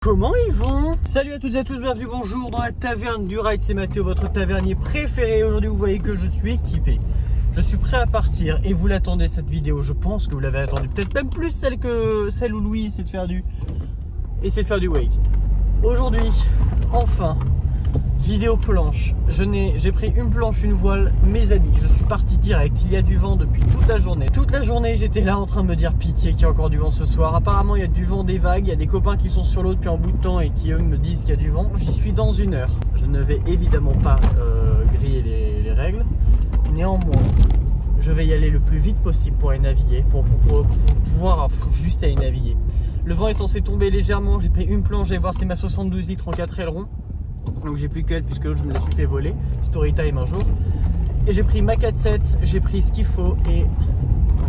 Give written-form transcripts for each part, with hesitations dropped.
Comment ils vont? Salut à toutes et à tous, bienvenue, bonjour dans la taverne du ride, c'est Mathéo, votre tavernier préféré. Aujourd'hui vous voyez que je suis équipé, je suis prêt à partir et vous l'attendez cette vidéo. Je pense que vous l'avez attendue, peut-être même plus celle où Louis essaie de faire du wake. Aujourd'hui, enfin, vidéo planche. J'ai pris une planche, une voile, mes habits. Je suis parti direct. Il y a du vent depuis toute la journée. Toute la journée, j'étais là en train de me dire pitié qu'il y a encore du vent ce soir. Apparemment, il y a du vent, des vagues. Il y a des copains qui sont sur l'eau depuis un bout de temps et qui eux me disent qu'il y a du vent. J'y suis dans une heure. Je ne vais évidemment pas griller les règles. Néanmoins, je vais y aller le plus vite possible pour y naviguer, pour pouvoir juste aller naviguer. Le vent est censé tomber légèrement. J'ai pris une planche. Vous allez voir, c'est ma 72 litres en 4 ailerons. Donc j'ai plus qu'elle puisque je me la suis fait voler. Story time un jour. Et j'ai pris ma 4-7, j'ai pris ce qu'il faut et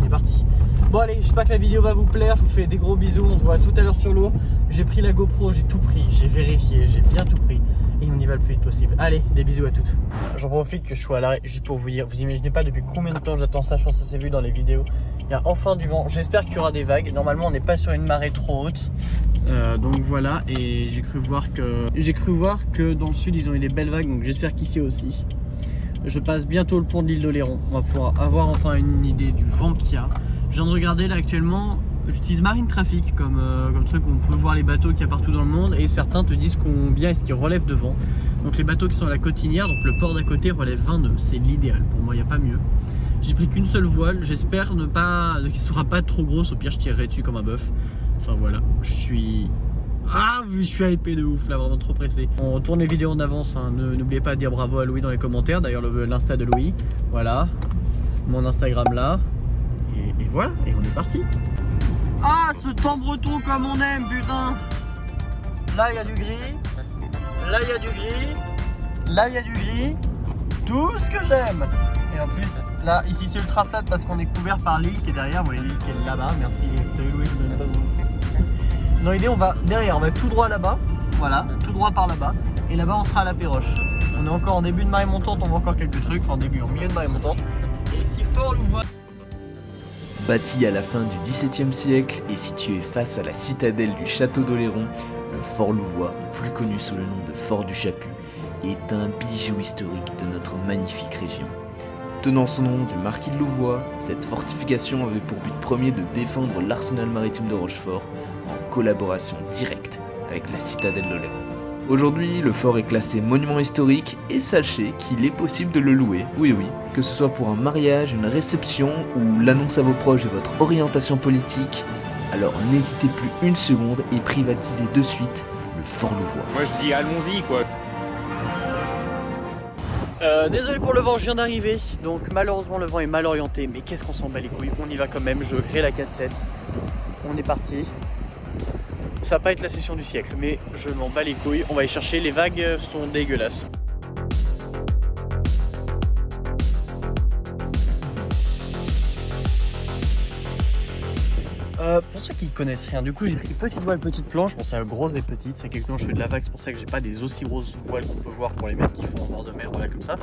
on est parti. Bon allez, j'espère que la vidéo va vous plaire. Je vous fais des gros bisous, on se voit tout à l'heure sur l'eau. J'ai pris la GoPro, j'ai tout pris, j'ai vérifié, j'ai bien tout pris. Et on y va le plus vite possible. Allez, des bisous à toutes. J'en profite que je sois à l'arrêt juste pour vous dire. Vous imaginez pas depuis combien de temps j'attends ça. Je pense que ça s'est vu dans les vidéos. Il y a enfin du vent. J'espère qu'il y aura des vagues. Normalement on n'est pas sur une marée trop haute. Donc voilà, et j'ai cru voir que dans le sud ils ont eu des belles vagues, donc j'espère qu'ici aussi. Je passe bientôt le pont de l'île d'Oléron, on va pouvoir avoir enfin une idée du vent qu'il y a. Je viens de regarder là actuellement, j'utilise Marine Traffic comme truc où on peut voir les bateaux qu'il y a partout dans le monde, et certains te disent combien est-ce qu'ils relèvent de vent. Donc les bateaux qui sont à la Cotinière, donc le port d'à côté, relève 20 nœuds, c'est l'idéal, pour moi il n'y a pas mieux. J'ai pris qu'une seule voile, j'espère qu'il ne sera pas trop grosse, au pire je tirerai dessus comme un bœuf. Enfin voilà, je suis hypé de ouf là, vraiment trop pressé. On tourne les vidéos en avance, hein. N'oubliez pas de dire bravo à Louis dans les commentaires, d'ailleurs l'insta de Louis, voilà, mon Instagram là, et voilà, et on est parti. Ah, ce temps breton comme on aime, putain. Là il y a du gris, là il y a du gris, là il y a du gris, tout ce que j'aime. Et en plus, là, ici c'est ultra flat parce qu'on est couvert par l'île qui est derrière, vous voyez l'île qui est là-bas, merci, t'as vu Louis, je ne donnais pas de... Dans l'idée, on va derrière, on va tout droit là-bas, voilà, tout droit par là-bas, et là-bas on sera à la Péroche. On est encore en début de marée montante, on voit encore quelques trucs, enfin en milieu de marée montante. Et ici, Fort-Louvois. Bâti à la fin du XVIIe siècle et situé face à la citadelle du château d'Oléron, le Fort Louvois, plus connu sous le nom de Fort du Chaput, est un bijou historique de notre magnifique région. Tenant son nom du marquis de Louvois, cette fortification avait pour but premier de défendre l'arsenal maritime de Rochefort en collaboration directe avec la citadelle d'Oléron. Aujourd'hui, le fort est classé monument historique et sachez qu'il est possible de le louer, oui, que ce soit pour un mariage, une réception ou l'annonce à vos proches de votre orientation politique. Alors n'hésitez plus une seconde et privatisez de suite le Fort Louvois. Moi je dis allons-y quoi. Désolé pour le vent, je viens d'arriver, donc malheureusement le vent est mal orienté, mais qu'est-ce qu'on s'en bat les couilles, on y va quand même, je crée la 4-7, on est parti. Ça va pas être la session du siècle, mais je m'en bats les couilles, on va y chercher, les vagues sont dégueulasses. Pour ceux qui connaissent rien, du coup j'ai pris petite voile, petite planche, bon c'est grosse et petite, c'est quelque chose je fais de la vague, c'est pour ça que j'ai pas des aussi grosses voiles qu'on peut voir pour les mecs qui font en bord de mer, voilà comme ça.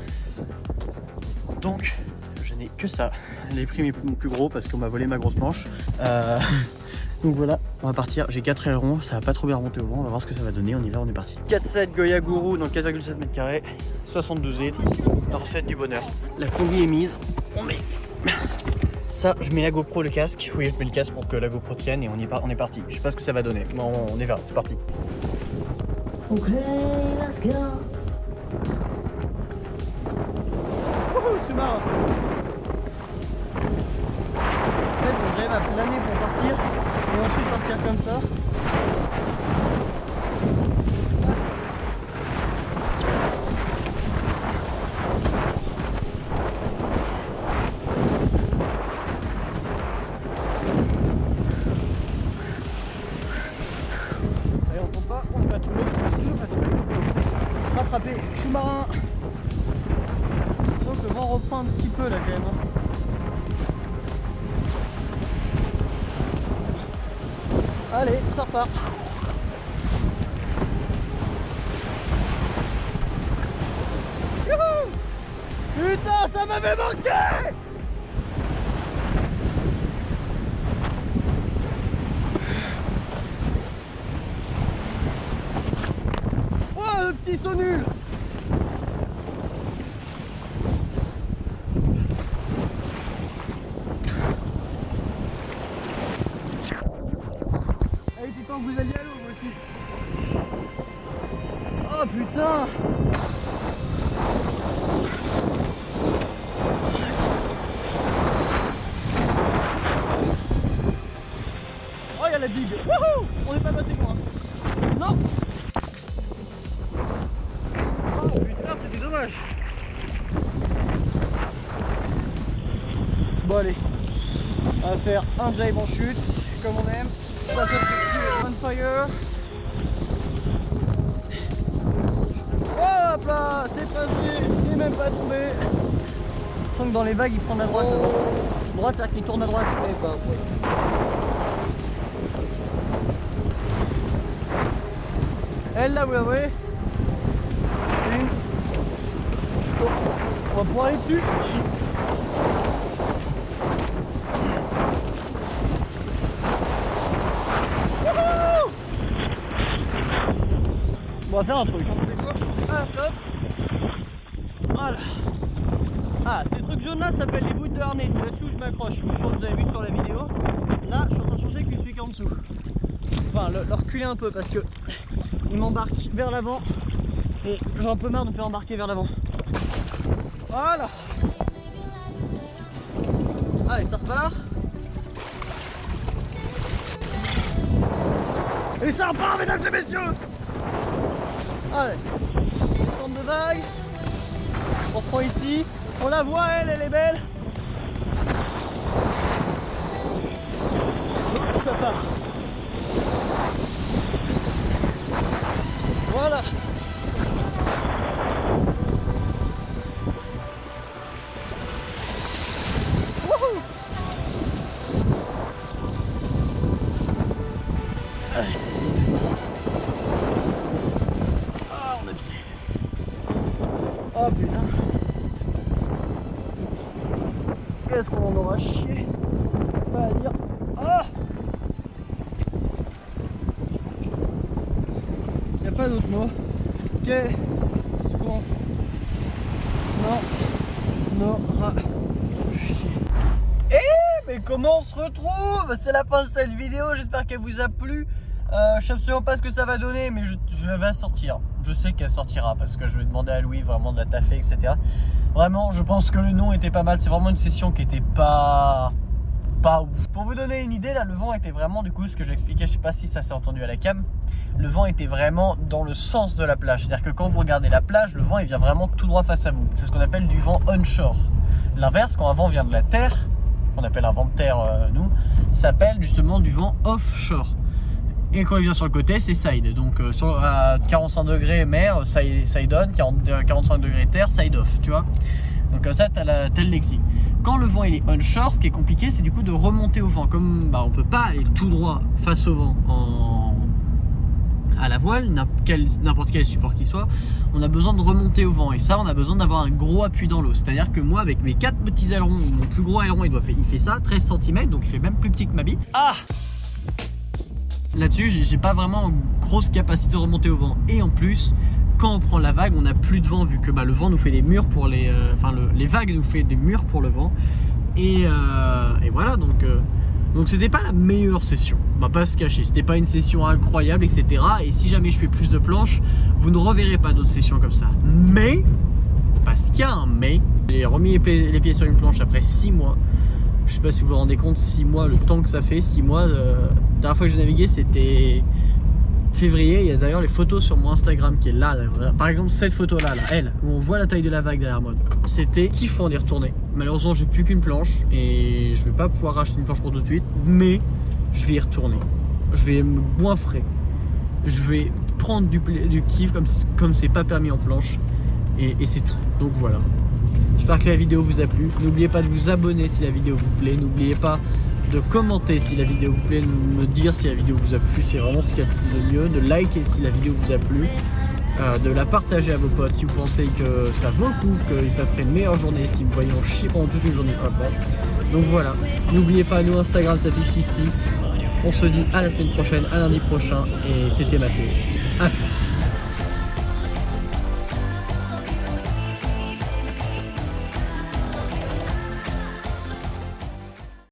Donc je n'ai que ça, les prix mon plus gros parce qu'on m'a volé ma grosse planche. Donc voilà, on va partir, j'ai 4 ailerons, ça va pas trop bien remonter au vent, on va voir ce que ça va donner, on y va, on est parti. 4-7 Goya Guru, donc 4,7 m², 72 litres, recette du bonheur. La combi est mise, on met... Ça, je mets la GoPro, le casque. Oui, je mets le casque pour que la GoPro tienne et on est parti. Je sais pas ce que ça va donner. Bon, on est vers, c'est parti. Ok, let's go. Wouhou, c'est marrant. En fait, j'arrive à planer pour partir et ensuite partir comme ça. Rattrapé, sous-marin. Je sens que le vent reprend un petit peu là quand même. Allez, ça repart. Youhou! Putain, ça m'avait manqué! ils sont nuls. Allez, tu temps que vous alliez à l'eau, moi aussi. Oh putain. Oh, il y a la digue. Wouhou. On n'est pas passé loin. Non. Oh putain, c'était dommage. Bon allez, on va faire un jibe en chute, comme on aime. Passer on fire. Hop là, c'est passé, il n'est même pas tombé. Je sens que dans les vagues, il prend la droite. Droite, c'est-à-dire qu'il tourne à droite. Elle là, vous la voyez? C'est une. On va pouvoir aller dessus. On va faire un truc. Ah, hop. Voilà. Ah, ces trucs jaunes là s'appellent les bouts de harnais. C'est là-dessus où je m'accroche. Je suis sûr que vous avez vu sur la vidéo. Là, je suis en train de changer avec celui qui est en dessous. Enfin, le reculer un peu parce que il m'embarque vers l'avant et j'ai un peu marre de me faire embarquer vers l'avant. Voilà. Allez, ça repart. Et ça repart, mesdames et messieurs. Allez, centre de vague. On reprend ici. On la voit, elle est belle. Ça part. Voilà. Wouhou. Allez. Ah, on a bien. Oh putain. Qu'est-ce qu'on en aura chié. Pas à dire. Ah. Y'a pas d'autre mot. Qu'est-ce qu'on en aura chié. Mais comment on se retrouve? C'est la fin de cette vidéo, j'espère qu'elle vous a plu. Je sais absolument pas ce que ça va donner, mais je vais sortir. Je sais qu'elle sortira parce que je vais demander à Louis vraiment de la taffer, etc. Vraiment, je pense que le nom était pas mal. C'est vraiment une session qui était pas ouf. Pour vous donner une idée, là, le vent était vraiment, du coup, ce que j'expliquais, je sais pas si ça s'est entendu à la cam, le vent était vraiment dans le sens de la plage. C'est-à-dire que quand vous regardez la plage, le vent, il vient vraiment tout droit face à vous. C'est ce qu'on appelle du vent onshore. L'inverse, quand un vent vient de la terre, qu'on appelle un vent de terre, nous, s'appelle justement du vent offshore. Et quand il vient sur le côté, c'est side. Donc à 45 degrés mer, side on, 45 degrés terre, side off, tu vois. Donc comme ça, tu as le lexique. Quand le vent il est onshore, ce qui est compliqué, c'est du coup de remonter au vent. Comme on peut pas aller tout droit face au vent à la voile, n'importe quel support qu'il soit, on a besoin de remonter au vent. Et ça, on a besoin d'avoir un gros appui dans l'eau. C'est-à-dire que moi, avec mes 4 petits ailerons, mon plus gros aileron, il fait ça, 13 cm, donc il fait même plus petit que ma bite. Ah! Là-dessus, j'ai pas vraiment une grosse capacité de remonter au vent. Et en plus, quand on prend la vague, on n'a plus de vent vu que le vent nous fait des murs pour les... les vagues nous fait des murs pour le vent. Et voilà, donc c'était pas la meilleure session. On va pas se cacher, c'était pas une session incroyable, etc. Et si jamais je fais plus de planches, vous ne reverrez pas d'autres sessions comme ça. Mais, parce qu'il y a un mais, j'ai remis les pieds sur une planche après 6 mois. Je sais pas si vous vous rendez compte, 6 mois, le temps que ça fait, 6 mois. La dernière fois que j'ai navigué, c'était février. Il y a d'ailleurs les photos sur mon Instagram qui est là. Par exemple, cette photo-là, elle, où on voit la taille de la vague derrière moi. C'était kiffant d'y retourner. Malheureusement, j'ai plus qu'une planche et je vais pas pouvoir racheter une planche pour tout de suite. Mais je vais y retourner. Je vais me goinfrer. Je vais prendre du kiff comme c'est pas permis en planche. Et c'est tout. Donc voilà. J'espère que la vidéo vous a plu. N'oubliez pas de vous abonner si la vidéo vous plaît. N'oubliez pas de commenter si la vidéo vous plaît, de me dire si la vidéo vous a plu. C'est vraiment ce qu'il y a de mieux. De liker si la vidéo vous a plu. De la partager à vos potes si vous pensez que ça vaut le coup, qu'ils passeraient une meilleure journée si vous voyez en chier pendant toute une journée sur la plage. Donc voilà. N'oubliez pas, nous Instagram s'affiche ici. On se dit à la semaine prochaine, à lundi prochain. Et c'était Mathéo.